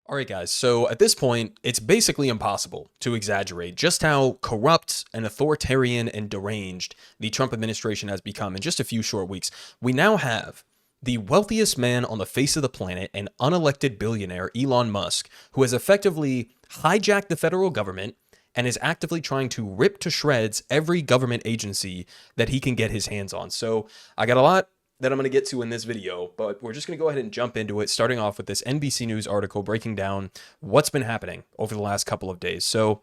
All right, guys. So at this point, it's basically impossible to exaggerate just how corrupt and authoritarian and deranged the Trump administration has become in just a few short weeks. We now have the wealthiest man on the face of the planet, an unelected billionaire, Elon Musk, who has effectively hijacked the federal government and is actively trying to rip to shreds every government agency that he can get his hands on. So I got a lot that I'm going to get to in this video, but we're just going to go ahead and jump into it, starting off with this NBC News article breaking down what's been happening over the last couple of days. So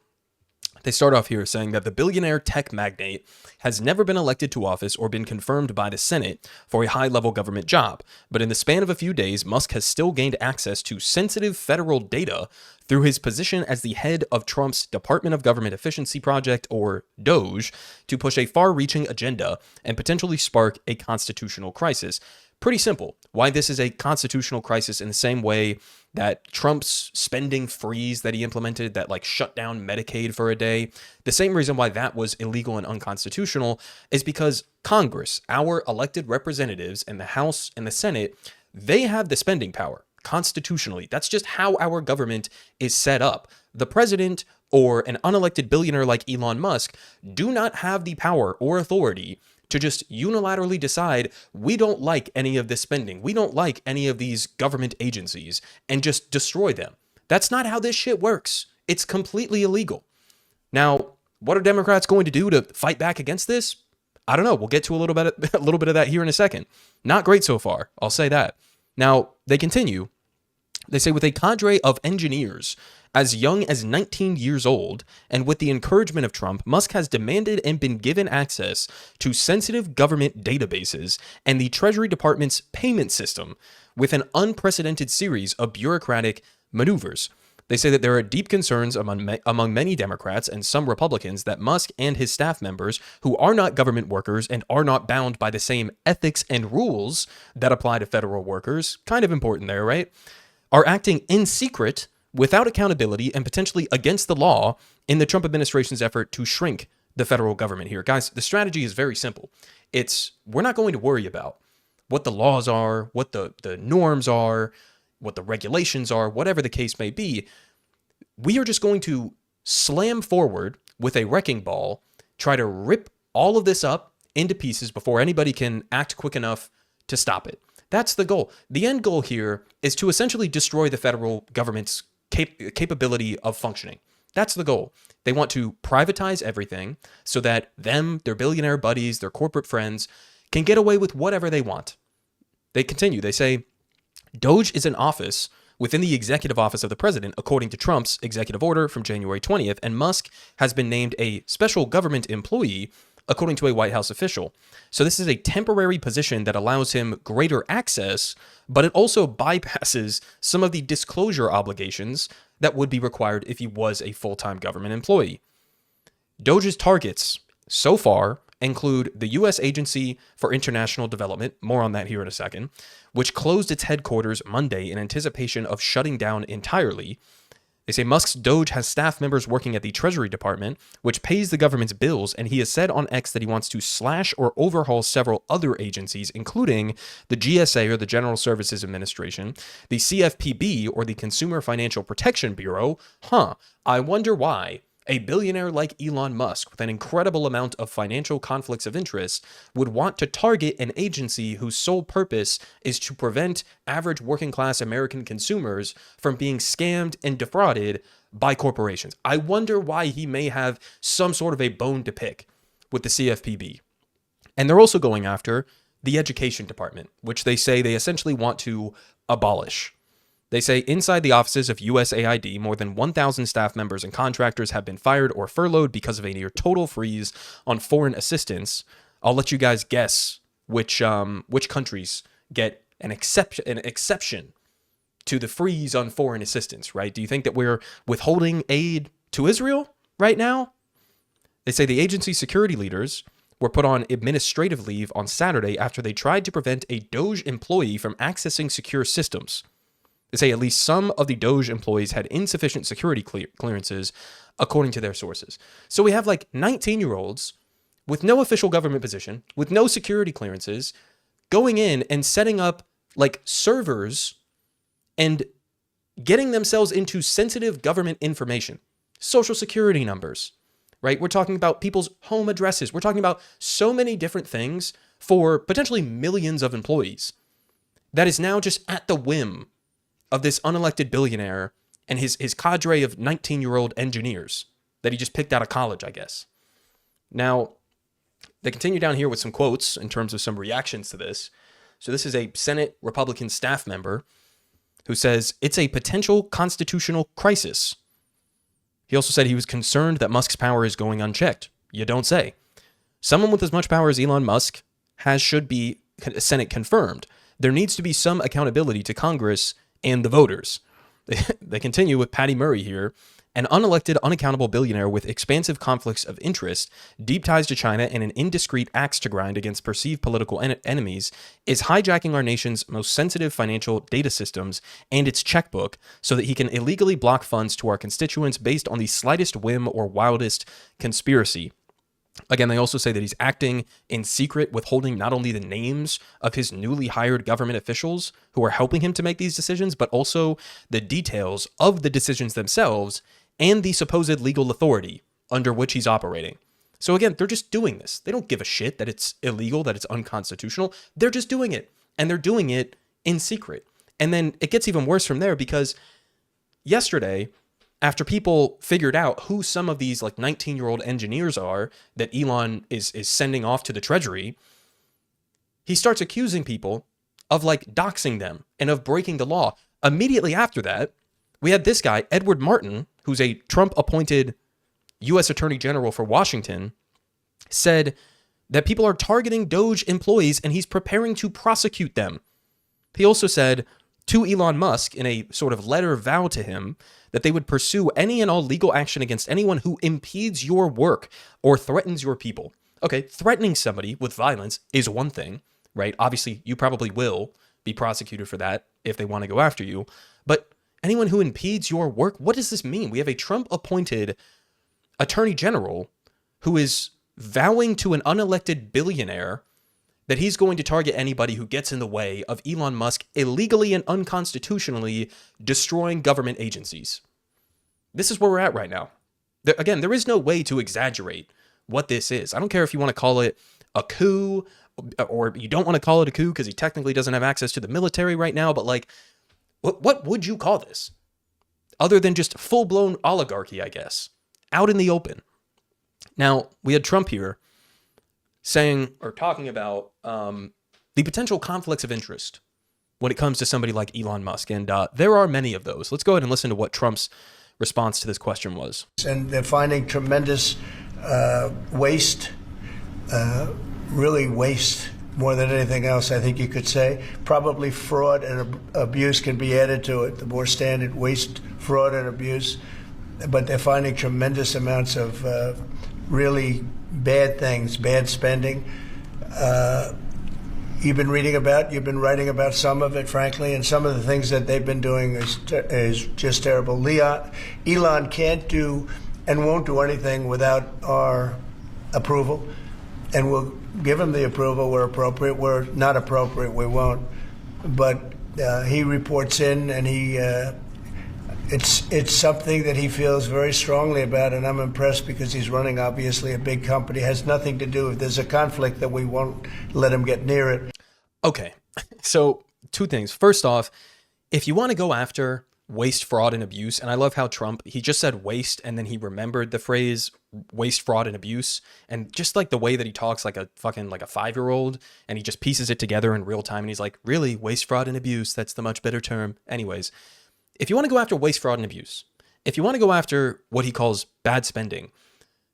they start off here saying that the billionaire tech magnate has never been elected to office or been confirmed by the Senate for a high-level government job. But in the span of a few days, Musk has still gained access to sensitive federal data through his position as the head of Trump's Department of Government Efficiency Project, or DOGE, to push a far-reaching agenda and potentially spark a constitutional crisis. Pretty simple. Why this is a constitutional crisis in the same way that Trump's spending freeze that he implemented that shut down Medicaid for a day, the same reason why that was illegal and unconstitutional is because Congress, our elected representatives in the House and the Senate, they have the spending power constitutionally. That's just how our government is set up. The president or an unelected billionaire like Elon Musk do not have the power or authority to just unilaterally decide we don't like any of this spending, we don't like any of these government agencies, and just destroy them. That's not how this shit works. It's completely illegal. Now, what are Democrats going to do to fight back against this? I don't know. We'll get to a little bit of that here in a second. Not great so far, I'll say that. Now, they continue. They say with a cadre of engineers as young as 19 years old, and with the encouragement of Trump, Musk has demanded and been given access to sensitive government databases and the Treasury Department's payment system with an unprecedented series of bureaucratic maneuvers. They say that there are deep concerns among many Democrats and some Republicans that Musk and his staff members, who are not government workers and are not bound by the same ethics and rules that apply to federal workers, kind of important there, right, are acting in secret without accountability and potentially against the law in the Trump administration's effort to shrink the federal government here. Guys, the strategy is very simple. We're not going to worry about what the laws are, what the norms are, what the regulations are, whatever the case may be. We are just going to slam forward with a wrecking ball, try to rip all of this up into pieces before anybody can act quick enough to stop it. That's the goal. The end goal here is to essentially destroy the federal government's capability of functioning. That's the goal. They want to privatize everything so that them, their billionaire buddies, their corporate friends can get away with whatever they want. They continue. They say, DOGE is an office within the executive office of the president, according to Trump's executive order from January 20th, and Musk has been named a special government employee according to a White House official. So this is a temporary position that allows him greater access, but it also bypasses some of the disclosure obligations that would be required if he was a full-time government employee. DOGE's targets so far include the U.S. Agency for International Development, more on that here in a second, which closed its headquarters Monday in anticipation of shutting down entirely. They say Musk's DOGE has staff members working at the Treasury Department, which pays the government's bills, and he has said on X that he wants to slash or overhaul several other agencies, including the GSA, or the General Services Administration, the CFPB, or the Consumer Financial Protection Bureau. I wonder why a billionaire like Elon Musk, with an incredible amount of financial conflicts of interest, would want to target an agency whose sole purpose is to prevent average working-class American consumers from being scammed and defrauded by corporations. I wonder why he may have some sort of a bone to pick with the CFPB. And they're also going after the Education Department, which they say they essentially want to abolish. They say inside the offices of USAID, more than 1,000 staff members and contractors have been fired or furloughed because of a near total freeze on foreign assistance. I'll let you guys guess which countries get an exception to the freeze on foreign assistance, right? Do you think that we're withholding aid to Israel right now? They say the agency's security leaders were put on administrative leave on Saturday after they tried to prevent a DOGE employee from accessing secure systems. They say at least some of the DOGE employees had insufficient security clearances, according to their sources. So we have 19-year-olds with no official government position, with no security clearances, going in and setting up servers and getting themselves into sensitive government information, social security numbers, right? We're talking about people's home addresses. We're talking about so many different things for potentially millions of employees that is now just at the whim of this unelected billionaire and his cadre of 19-year-old engineers that he just picked out of college, I guess. Now, they continue down here with some quotes in terms of some reactions to this. So this is a Senate Republican staff member who says, it's a potential constitutional crisis. He also said he was concerned that Musk's power is going unchecked. You don't say. Someone with as much power as Elon Musk should be Senate confirmed. There needs to be some accountability to Congress and the voters. They continue with Patty Murray here. An unelected, unaccountable billionaire with expansive conflicts of interest, deep ties to China, and an indiscreet axe to grind against perceived political enemies is hijacking our nation's most sensitive financial data systems and its checkbook so that he can illegally block funds to our constituents based on the slightest whim or wildest conspiracy. Again, they also say that he's acting in secret, withholding not only the names of his newly hired government officials who are helping him to make these decisions, but also the details of the decisions themselves and the supposed legal authority under which he's operating. So again, they're just doing this. They don't give a shit that it's illegal, that it's unconstitutional. They're just doing it, and they're doing it in secret. And then it gets even worse from there, because yesterday, after people figured out who some of these like 19-year-old engineers are that Elon is sending off to the Treasury, he starts accusing people of like doxing them and of breaking the law. Immediately after that, we had this guy, Edward Martin, who's a Trump-appointed U.S. Attorney General for Washington, said that people are targeting Doge employees and he's preparing to prosecute them. He also said to Elon Musk in a sort of letter vow to him that they would pursue any and all legal action against anyone who impedes your work or threatens your people. Okay, threatening somebody with violence is one thing, right? Obviously, you probably will be prosecuted for that if they want to go after you. But anyone who impedes your work, what does this mean? We have a Trump-appointed attorney general who is vowing to an unelected billionaire that he's going to target anybody who gets in the way of Elon Musk illegally and unconstitutionally destroying government agencies. This is where we're at right now. Again, there is no way to exaggerate what this is. I don't care if you want to call it a coup or you don't want to call it a coup because he technically doesn't have access to the military right now, but like, what would you call this? Other than just full-blown oligarchy, I guess, out in the open. Now, we had Trump here saying or talking about the potential conflicts of interest when it comes to somebody like Elon Musk. And there are many of those. Let's go ahead and listen to what Trump's response to this question was. And they're finding tremendous waste, really waste more than anything else, I think you could say. Probably fraud and abuse can be added to it, the more standard waste, fraud, and abuse. But they're finding tremendous amounts of really bad things, bad spending. You've been writing about some of it, frankly, and some of the things that they've been doing is just terrible. Elon can't do and won't do anything without our approval, and we'll give him the approval where appropriate. Where not appropriate, we won't. But he reports in, and it's something that he feels very strongly about, and I'm impressed because he's running, obviously, a big company. It has nothing to do, if there's a conflict, that we won't let him get near it. Okay, so two things. First off, if you want to go after waste, fraud, and abuse, and I love how Trump, he just said waste, and then he remembered the phrase waste, fraud, and abuse, and just like the way that he talks like a fucking like a 5-year-old, and he just pieces it together in real time, and he's like, really, waste, fraud, and abuse, that's the much better term. Anyways, if you want to go after waste, fraud, and abuse, if you want to go after what he calls bad spending,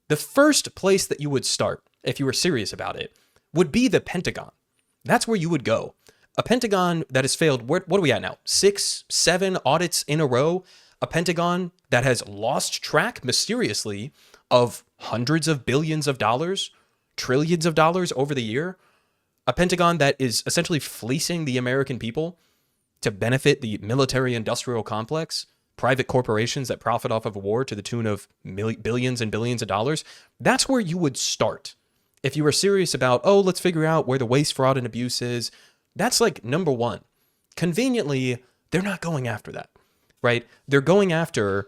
the first place that you would start, if you were serious about it, would be the Pentagon. That's where you would go. A Pentagon that has failed, what are we at now? 6, 7 audits in a row. A Pentagon that has lost track, mysteriously, of hundreds of billions of dollars, trillions of dollars over the year. A Pentagon that is essentially fleecing the American people to benefit the military-industrial complex, private corporations that profit off of a war to the tune of billions and billions of dollars. That's where you would start. If you were serious about, oh, let's figure out where the waste, fraud, and abuse is, that's like number one. Conveniently, they're not going after that. right? They're going after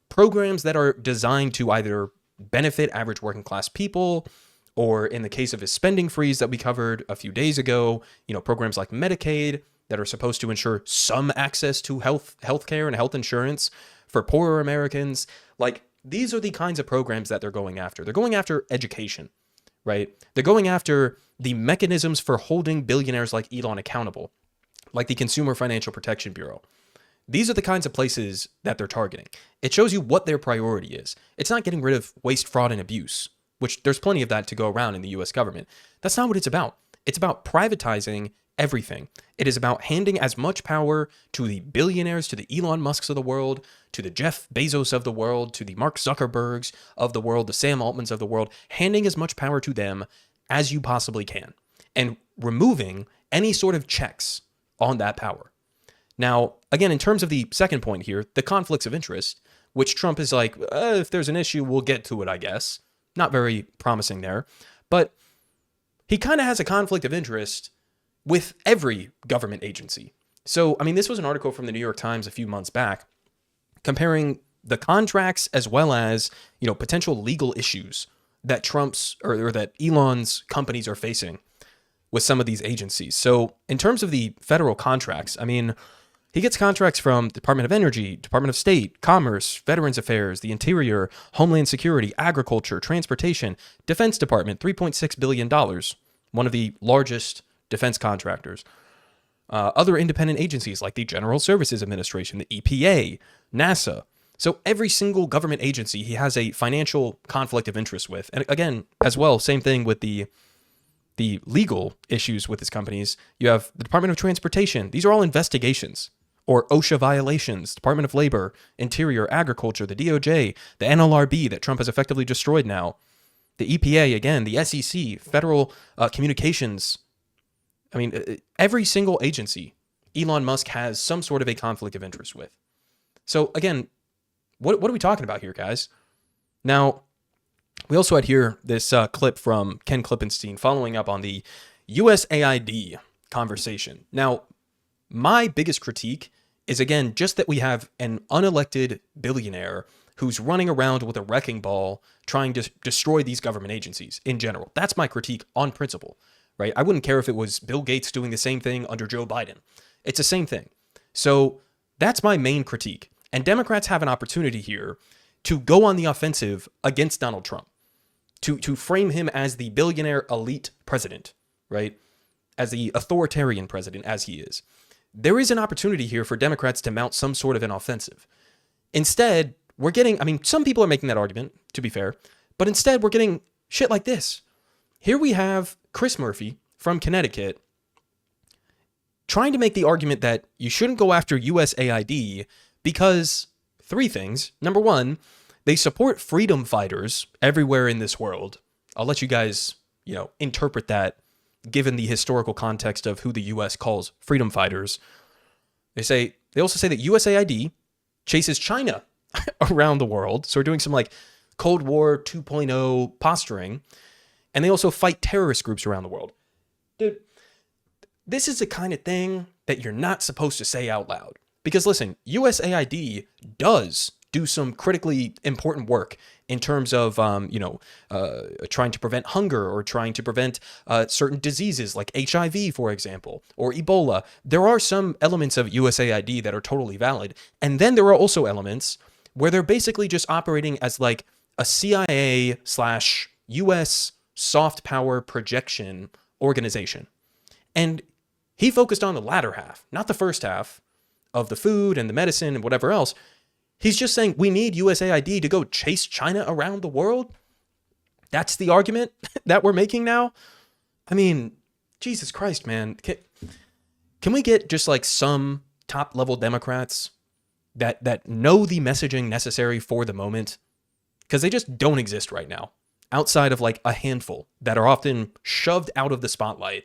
programs that are designed to either benefit average working class people, or in the case of his spending freeze that we covered a few days ago, programs like Medicaid that are supposed to ensure some access to healthcare and health insurance for poorer Americans. Like, these are the kinds of programs that they're going after. They're going after education, right? They're going after the mechanisms for holding billionaires like Elon accountable, like the Consumer Financial Protection Bureau. These are the kinds of places that they're targeting. It shows you what their priority is. It's not getting rid of waste, fraud, and abuse, which there's plenty of that to go around in the US government. That's not what it's about. It's about privatizing everything. It is about handing as much power to the billionaires, to the Elon Musks of the world, to the Jeff Bezos of the world, to the Mark Zuckerbergs of the world, the Sam Altmans of the world, handing as much power to them as you possibly can, and removing any sort of checks on that power. Now, again, in terms of the second point here, the conflicts of interest, which Trump is like, if there's an issue, we'll get to it, I guess. Not very promising there. But he kind of has a conflict of interest with every government agency. So, I mean, this was an article from the New York Times a few months back comparing the contracts as well as, potential legal issues that Trump's or that Elon's companies are facing with some of these agencies. So, in terms of the federal contracts, I mean, he gets contracts from Department of Energy, Department of State, Commerce, Veterans Affairs, the Interior, Homeland Security, Agriculture, Transportation, Defense Department, $3.6 billion, one of the largest defense contractors. Other independent agencies like the General Services Administration, the EPA, NASA. So every single government agency he has a financial conflict of interest with. And again, as well, same thing with the legal issues with his companies. You have the Department of Transportation. These are all investigations or OSHA violations. Department of Labor, Interior, Agriculture, the DOJ, the NLRB that Trump has effectively destroyed now. The EPA, again, the SEC, Federal Communications. I mean, every single agency Elon Musk has some sort of a conflict of interest with. So again, what are we talking about here, guys? Now, we also had here this clip from Ken Klippenstein following up on the USAID conversation. Now, my biggest critique is, again, just that we have an unelected billionaire who's running around with a wrecking ball trying to destroy these government agencies in general. That's my critique on principle, right? I wouldn't care if it was Bill Gates doing the same thing under Joe Biden. It's the same thing. So that's my main critique. And Democrats have an opportunity here to go on the offensive against Donald Trump, to frame him as the billionaire elite president, right? As the authoritarian president, as he is. There is an opportunity here for Democrats to mount some sort of an offensive. Instead, we're getting, I mean, some people are making that argument, to be fair, but instead we're getting shit like this. Here we have Chris Murphy from Connecticut trying to make the argument that you shouldn't go after USAID because three things. Number one, they support freedom fighters everywhere in this world. I'll let you guys, interpret that given the historical context of who the U.S. calls freedom fighters. They also say that USAID chases China around the world. So we're doing some like Cold War 2.0 posturing. And they also fight terrorist groups around the world. Dude, this is the kind of thing that you're not supposed to say out loud. Because listen, USAID does do some critically important work in terms of, trying to prevent hunger or trying to prevent certain diseases like HIV, for example, or Ebola. There are some elements of USAID that are totally valid. And then there are also elements where they're basically just operating as like a CIA/US soft power projection organization. And he focused on the latter half, not the first half of the food and the medicine and whatever else. He's just saying we need USAID to go chase China around the world. That's the argument that we're making now. I mean, Jesus Christ, man. Can we get just like some top level Democrats that know the messaging necessary for the moment? Because they just don't exist right now, outside of like a handful that are often shoved out of the spotlight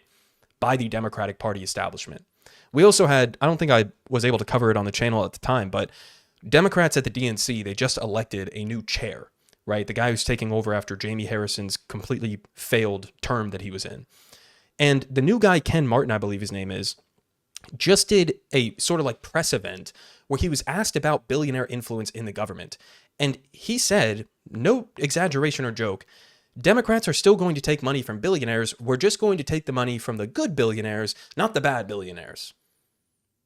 by the Democratic Party establishment. We also had, I don't think I was able to cover it on the channel at the time, but Democrats at the DNC, they just elected a new chair, right? The guy who's taking over after Jamie Harrison's completely failed term that he was in. And the new guy, Ken Martin, I believe his name is, just did a sort of like press event where he was asked about billionaire influence in the government. And he said, no exaggeration or joke, Democrats are still going to take money from billionaires. We're just going to take the money from the good billionaires, not the bad billionaires.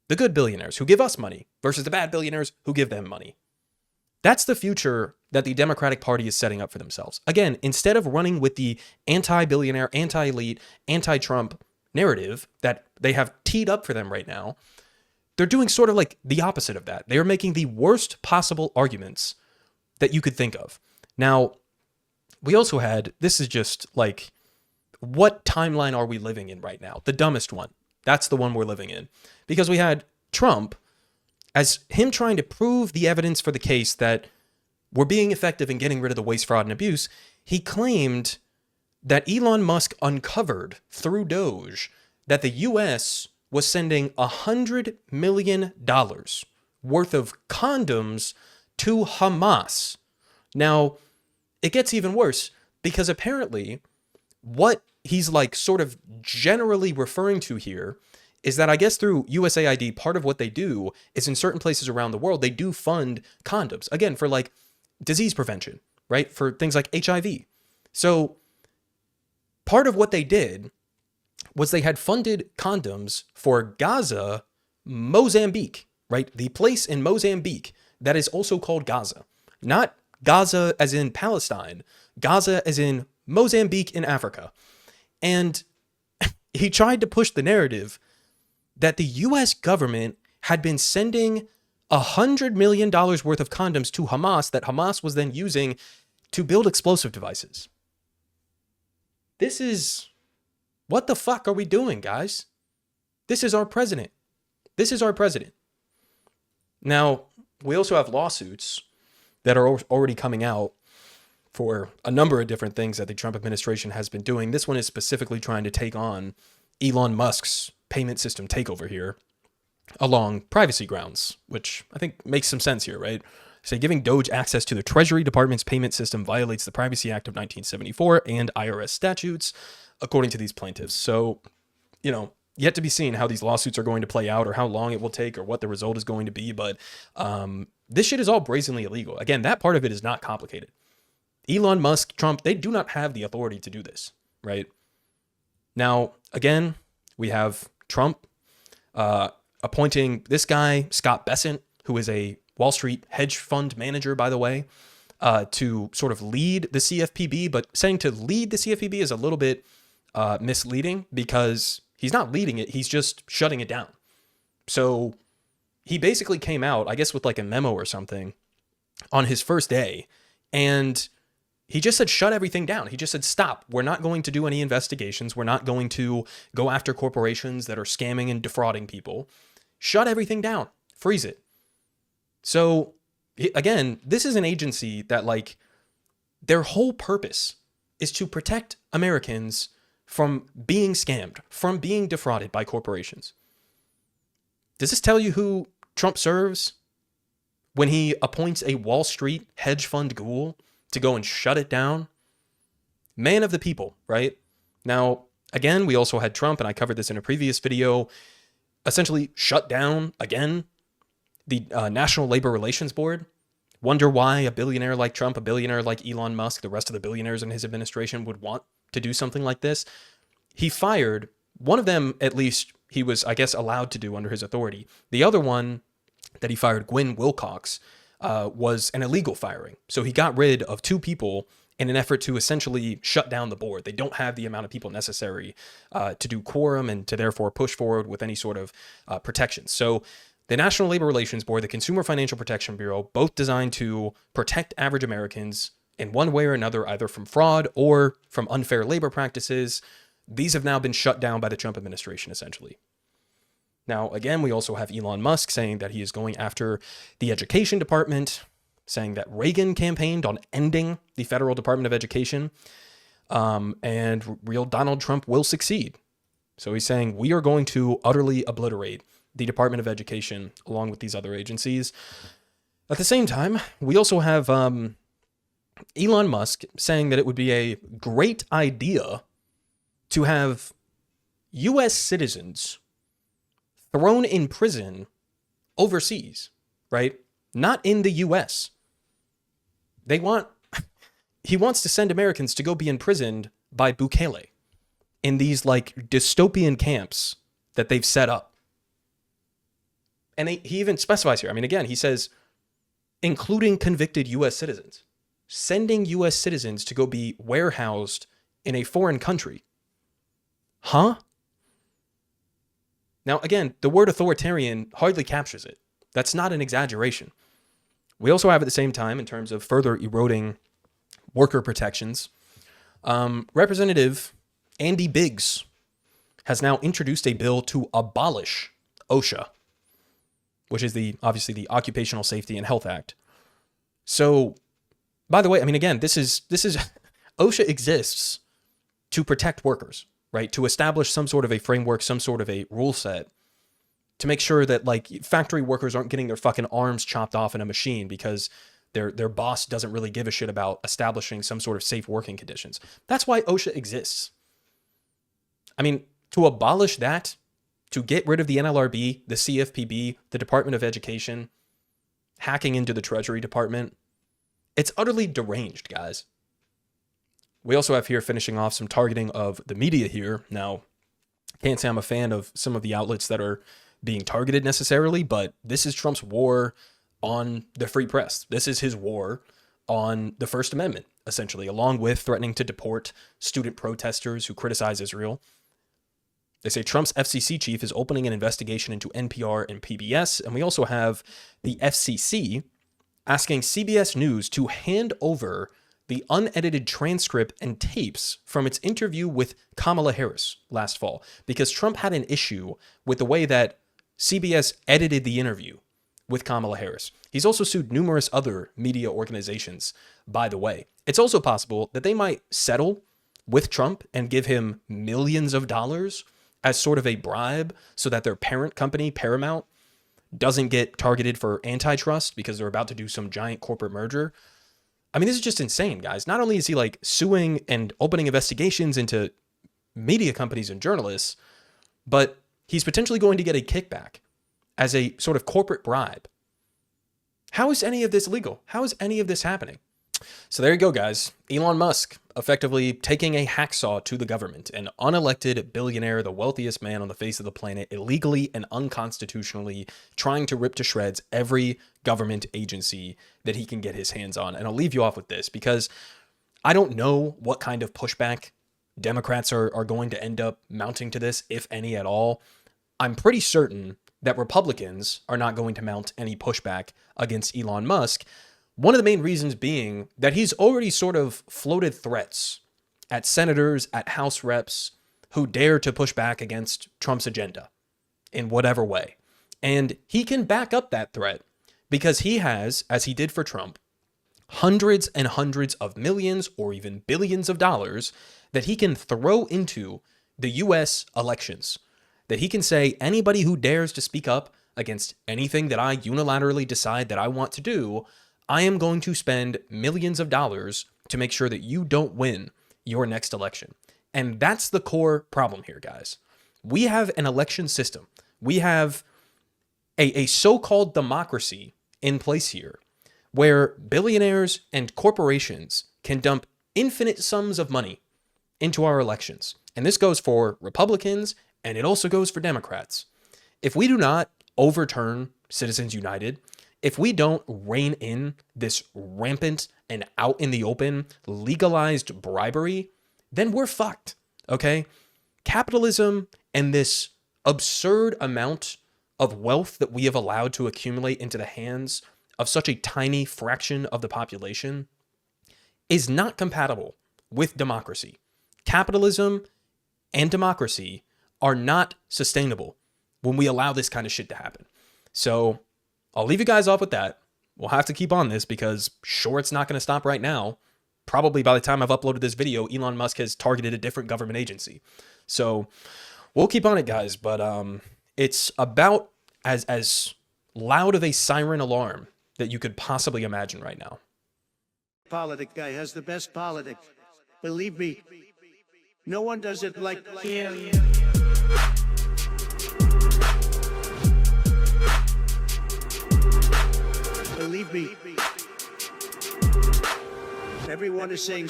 The good billionaires who give us money versus the bad billionaires who give them money. That's the future that the Democratic Party is setting up for themselves. Again, instead of running with the anti-billionaire, anti-elite, anti-Trump narrative that they have teed up for them right now, they're doing sort of like the opposite of that. They are making the worst possible arguments that you could think of. Now, we also had, this is just like, what timeline are we living in right now? The dumbest one. That's the one we're living in. Because we had Trump, as him trying to prove the evidence for the case that we're being effective in getting rid of the waste, fraud, and abuse, he claimed that Elon Musk uncovered through Doge that the U.S. was sending $100 million worth of condoms to Hamas. Now, it gets even worse because apparently what he's like sort of generally referring to here is that I guess through USAID, part of what they do is in certain places around the world, they do fund condoms, again, for like disease prevention, right? For things like HIV. So part of what they did was they had funded condoms for Gaza, Mozambique, right? The place in Mozambique that is also called Gaza. Not Gaza as in Palestine, Gaza as in Mozambique in Africa. And he tried to push the narrative that the U.S. government had been sending $100 million worth of condoms to Hamas that Hamas was then using to build explosive devices. This is... What the fuck are we doing, guys? This is our president. This is our president. Now, we also have lawsuits that are already coming out for a number of different things that the Trump administration has been doing. This one is specifically trying to take on Elon Musk's payment system takeover here along privacy grounds, which I think makes some sense here, right? Say giving Doge access to the Treasury Department's payment system violates the Privacy Act of 1974 and IRS statutes, according to these plaintiffs. So, you know, yet to be seen how these lawsuits are going to play out or how long it will take or what the result is going to be. But this shit is all brazenly illegal. Again, that part of it is not complicated. Elon Musk, Trump, they do not have the authority to do this, right? Now, again, we have Trump appointing this guy, Scott Bessent, who is a Wall Street hedge fund manager, by the way, to sort of lead the CFPB. But saying to lead the CFPB is a little bit misleading because he's not leading it. He's just shutting it down. So he basically came out, I guess, with like a memo or something on his first day. And he just said, shut everything down. He just said, stop. We're not going to do any investigations. We're not going to go after corporations that are scamming and defrauding people. Shut everything down. Freeze it. So again, this is an agency that like their whole purpose is to protect Americans from being scammed, from being defrauded by corporations. Does this tell you who Trump serves when he appoints a Wall Street hedge fund ghoul to go and shut it down? Man of the people, right? Now, again, we also had Trump, and I covered this in a previous video, essentially shut down, again, the National Labor Relations Board. Wonder why a billionaire like Trump, a billionaire like Elon Musk, the rest of the billionaires in his administration would want to do something like this. He fired one of them, at least he was, I guess, allowed to do under his authority. The other one that he fired, Gwynne Wilcox, was an illegal firing. So he got rid of two people in an effort to essentially shut down the board. They don't have the amount of people necessary to do quorum and to therefore push forward with any sort of protections. So the National Labor Relations Board, the Consumer Financial Protection Bureau, both designed to protect average Americans in one way or another, either from fraud or from unfair labor practices. These have now been shut down by the Trump administration, essentially. Now, again, we also have Elon Musk saying that he is going after the education department, saying that Reagan campaigned on ending the federal Department of Education, and real Donald Trump will succeed. So he's saying we are going to utterly obliterate the Department of Education along with these other agencies. At the same time, we also have Elon Musk saying that it would be a great idea to have U.S. citizens thrown in prison overseas. right? Not in the US. He wants to send Americans to go be imprisoned by Bukele in these like dystopian camps that they've set up. And he even specifies here. I mean, again, he says, including convicted US citizens, sending US citizens to go be warehoused in a foreign country. Huh? Now, again, the word authoritarian hardly captures it. That's not an exaggeration. We also have at the same time, in terms of further eroding worker protections, Representative Andy Biggs has now introduced a bill to abolish OSHA, which is obviously the Occupational Safety and Health Act. So, by the way, I mean, again, this is OSHA exists to protect workers, right? To establish some sort of a framework, some sort of a rule set to make sure that like factory workers aren't getting their fucking arms chopped off in a machine because their boss doesn't really give a shit about establishing some sort of safe working conditions. That's why OSHA exists. I mean, to abolish that, to get rid of the NLRB, the CFPB, the Department of Education, hacking into the Treasury Department, it's utterly deranged, guys. We also have here finishing off some targeting of the media here. Now, can't say I'm a fan of some of the outlets that are being targeted necessarily, but this is Trump's war on the free press. This is his war on the First Amendment, essentially, along with threatening to deport student protesters who criticize Israel. They say Trump's FCC chief is opening an investigation into NPR and PBS, and we also have the FCC asking CBS News to hand over the unedited transcript and tapes from its interview with Kamala Harris last fall, because Trump had an issue with the way that CBS edited the interview with Kamala Harris. He's also sued numerous other media organizations, by the way. It's also possible that they might settle with Trump and give him millions of dollars as sort of a bribe so that their parent company, Paramount, doesn't get targeted for antitrust because they're about to do some giant corporate merger. I mean, this is just insane, guys. Not only is he like suing and opening investigations into media companies and journalists, but he's potentially going to get a kickback as a sort of corporate bribe. How is any of this legal? How is any of this happening? So there you go, guys. Elon Musk effectively taking a hacksaw to the government, an unelected billionaire, the wealthiest man on the face of the planet, illegally and unconstitutionally trying to rip to shreds every government agency that he can get his hands on. And I'll leave you off with this because I don't know what kind of pushback Democrats are going to end up mounting to this, if any at all. I'm pretty certain that Republicans are not going to mount any pushback against Elon Musk. One of the main reasons being that he's already sort of floated threats at senators, at House reps who dare to push back against Trump's agenda in whatever way. And he can back up that threat because he has, as he did for Trump, hundreds and hundreds of millions or even billions of dollars that he can throw into the US elections. That he can say anybody who dares to speak up against anything that I unilaterally decide that I want to do, I am going to spend millions of dollars to make sure that you don't win your next election. And that's the core problem here, guys. We have an election system. We have a so-called democracy in place here where billionaires and corporations can dump infinite sums of money into our elections. And this goes for Republicans and it also goes for Democrats. If we do not overturn Citizens United, if we don't rein in this rampant and out in the open legalized bribery, then we're fucked, okay? Capitalism and this absurd amount of wealth that we have allowed to accumulate into the hands of such a tiny fraction of the population is not compatible with democracy. Capitalism and democracy are not sustainable when we allow this kind of shit to happen. So I'll leave you guys off with that. We'll have to keep on this because sure, it's not going to stop right now. Probably by the time I've uploaded this video, Elon Musk has targeted a different government agency. So we'll keep on it, guys. But it's about as loud of a siren alarm that you could possibly imagine right now. Politic guy has the best politics. Believe me, no one does it like him. believe me. Everyone is saying